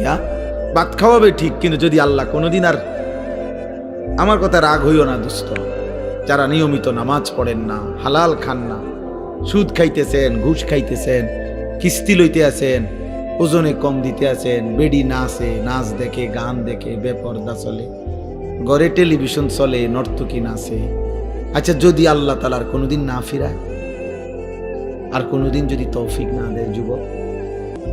ভাইয়া ভাত খাওয়াবে ঠিক, কিন্তু যদি আল্লাহ কোনোদিন আর, আমার কথা রাগ হইও না দোস্ত, যারা নিয়মিত নামাজ পড়েন না, হালাল খান না, সুদ খাইতেছেন, ঘুষ খাইতেছেন, কিস্তি লইতে আছেন, ওজনে কম দিতে আছেন, বেডি নাচে, নাচ দেখে, গান দেখে, বেপর্দা চলে, ঘরে টেলিভিশন চলে, নর্তকী নাচে। আচ্ছা যদি আল্লাহ তাআলার কোনোদিন না ফিরায়, আর কোনোদিন যদি তৌফিক না দেয় যুবক,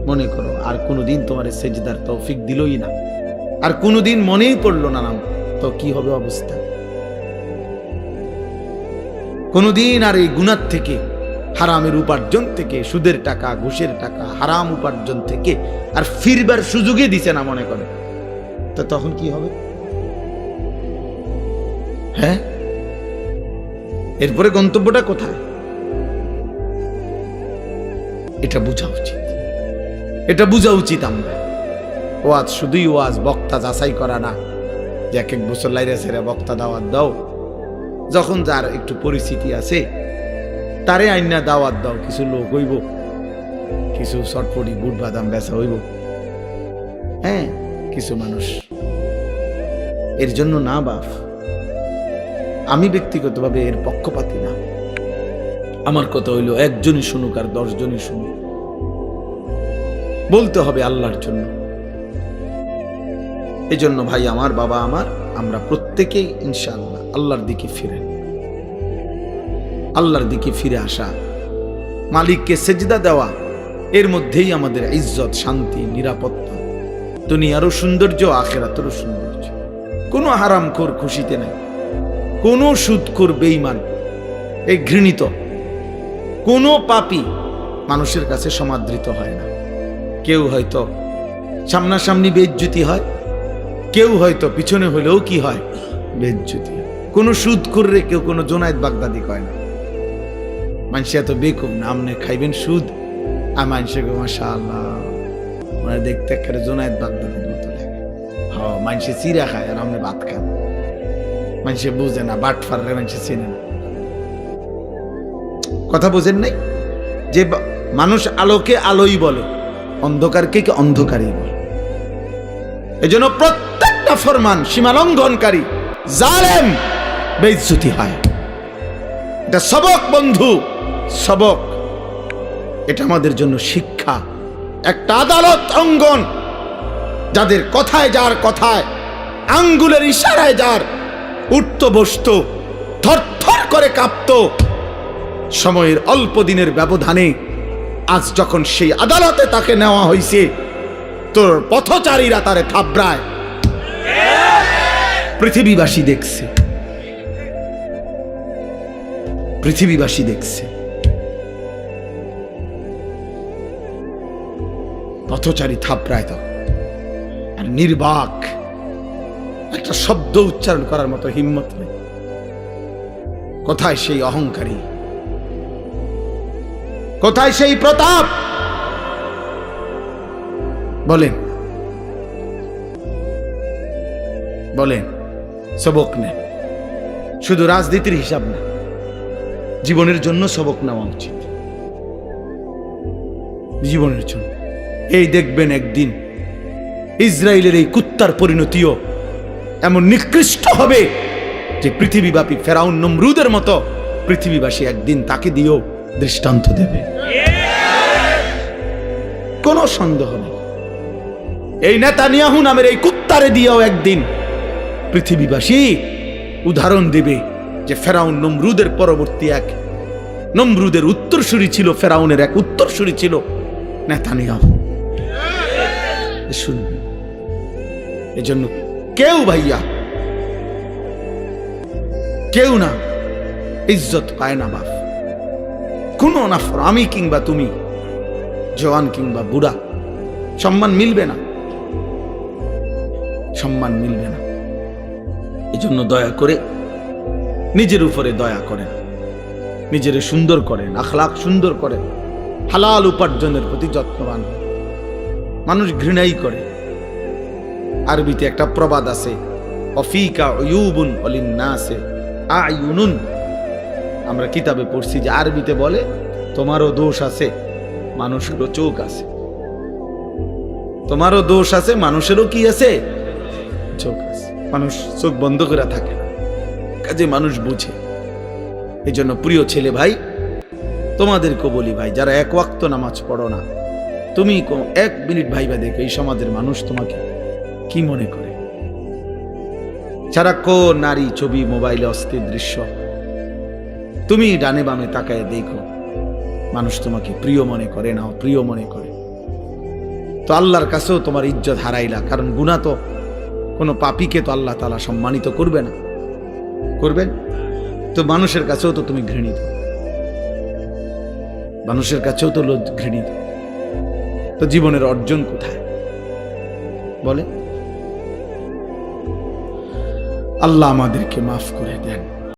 মনে করো আর কোনোদিন তোমার সেজদার তৌফিক দিলই না, আর কোনোদিন মনেই পড়লো না নাম, তো কি হবে অবস্থা? কোনোদিন আর এই গুনাহ থেকে, হারামের উপার্জন থেকে, সুদের টাকা, ঘুষের টাকা, হারাম উপার্জন থেকে আর ফিরবার সুযোগই দিছে না মনে করে, তো তখন কি হবে? হ্যাঁ, এরপরে গন্তব্যটা কোথায়? এটা বোঝা উচিত, এটা বোঝা উচিত। আমরা ওয়াজ শুধুই ওয়াজ, বক্তা যাচাই করা না, যে এক এক বছর লাইরে সেরা বক্তা দাওয়াত দাও, যখন যার একটু পরিস্থিতি আছে তারে আইনা দাওয়াত দাও, কিছু লোক হইব, কিছু চটপটি বুট বাদাম বেচা হইব, হ্যাঁ কিছু মানুষ। এর জন্য না বাপ, আমি ব্যক্তিগতভাবে এর পক্ষপাতী না। আমার কথা হইল একজনই শুনুক আর 10 জনই শুনুক, বলতে হবে আল্লাহর জন্য। এই জন্য ভাই আমার, বাবা আমার, আমরা প্রত্যেকেই ইনশাআল্লাহ আল্লাহর দিকে ফিরে, আল্লাহর দিকে ফিরে আসা, মালিককে সেজদা দেওয়া, এর মধ্যেই আমাদের ইজ্জত, শান্তি, নিরাপত্তা, দুনিয়ারও সৌন্দর্য, আখিরাতেরও সৌন্দর্য। কোনো হারামখোর খুশিতে নাই, কোনো সুদখোর বেঈমান, এই ঘৃণিত কোনো পাপী মানুষের কাছে সমাদৃত হয় না। কেউ হয়তো সামনাসামনি বেইজ্জতি হয়, কেউ হয়তো পিছনে হলেও কি হয়, বেইজ্জতি। কোনো সুদখোর রে কেউ কোনো জোনায়েদ বাগদাদি কয় না। মানুষ এত বেকুব না, আপনি খাইবেন সুদ, আর মানুষের মাশাআল্লাহ ওনারা দেখতে একটা জোনায়েদ বাগদাদির মতো লাগে। হ্যাঁ, মানুষে চিরা খায় আর আপনি ভাত খান। মানুষে বুঝে না, বাটফার রে মানুষে চেনে না। কথা বোঝেন নাই যে মানুষ আলোকে আলোই বলে, অন্ধকারকে কি অন্ধকারই বলে। এজন্য প্রত্যেকটা ফরমান সীমালঙ্ঘনকারী, জালেম, বেইজ্জতি হয়। এটা সবক বন্ধু, সবক। এটা আমাদের জন্য শিক্ষা। একটা আদালত অঙ্গন, যাদের কথায়, যার কথায়, আঙ্গুলের ইশারায় যার উঠত বসত, থরথর করে কাঁপত, সময়ের অল্প দিনের ব্যবধানে আজ যখন সেই আদালতে তাকে নেওয়া হয়েছে, তোর পথচারীরা তারে থাবড়ায়, পৃথিবীবাসী দেখছে, পৃথিবীবাসী দেখছে। পথচারী থাবড়ায় তো, আর নির্বাক, একটা শব্দ উচ্চারণ করার মতো হিম্মত নেই। কোথায় সেই অহংকারী, কোথায় সেই প্রতাপ? বলেন, বলেন। সবক নেন, শুধু রাজনীতির হিসাব না, জীবনের জন্য সবক নেওয়া উচিত, জীবনের জন্য। এই দেখবেন একদিন ইসরায়েলের এই কুত্তার পরিণতিও এমন নিকৃষ্ট হবে যে পৃথিবীব্যাপী ফেরাউন নমরুদের মতো পৃথিবীবাসী একদিন তাকে দিয়েও দৃষ্টান্ত দেবে, কোনো সন্দেহ নেই। এই নেতানিয়াহু নামের এই কুত্তারে দিয়েও একদিন পৃথিবীবাসী উদাহরণ দেবে যে ফেরাউন নমরুদের পরবর্তী এক, নমরুদের উত্তরসূরি ছিল, ফেরাউনের এক উত্তরসূরি ছিল নেতানিয়াহু। শুনবে। এজন্য কেউ ভাইয়া, কেউ না ইজ্জত পায় না বাপ, কোনো না। আমি কিংবা তুমি, জওয়ান কিংবা বুড়া, সম্মান মিলবে না, সম্মান মিলবে না। এজন্য দয়া করে নিজের উপরে দয়া করেন, নিজের সুন্দর করেন, আখলাক সুন্দর করেন, হালাল উপার্জনের প্রতি যত্নবান। মানুষ ঘৃণাই করে। আরবিতে একটা প্রবাদ আছে, অফিকা উয়ুবুন ওয়ালিন্নাসে আয়ুনুন। আমরা কিতাবে পড়ছি যে আরবিতে বলে তোমারও দোষ আছে, মানুষেরও চোখ আছে। তোমারও দোষ আছে, মানুষেরও কি আছে, চোখ আছে। মানুষ চোখ বন্ধ করে থাকে না, কাজে মানুষ বুঝে। এই জন্য প্রিয় ছেলে ভাই, তোমাদেরকে বলি ভাই, যারা এক ওয়াক্ত নামাজ পড়ো না, তুমি 1 মিনিট ভাইবা দেখো এই সমাজের মানুষ তোমাকে কি মনে করে। সারাক্ষণ নারী ছবি, মোবাইলে অস্থির দৃশ্য, তুমি ডানে বামে তাকায় দেখো, মানুষ তোমাকে প্রিয় মনে করে না প্রিয় মনে করে। তো আল্লাহর কাছেও তোমার ইজ্জত হারাইলা, কারণ গুনাহ তো কোনো পাপীকে তো আল্লাহ তাআলা সম্মানিত করবে না, করবেন? তো মানুষের কাছেও তো তুমি ঘৃণিত, মানুষের কাছেও তো ঘৃণিত। তো জীবনের অর্জন কোথায় বলে? আল্লাহ আমাদেরকে মাফ করে দেন।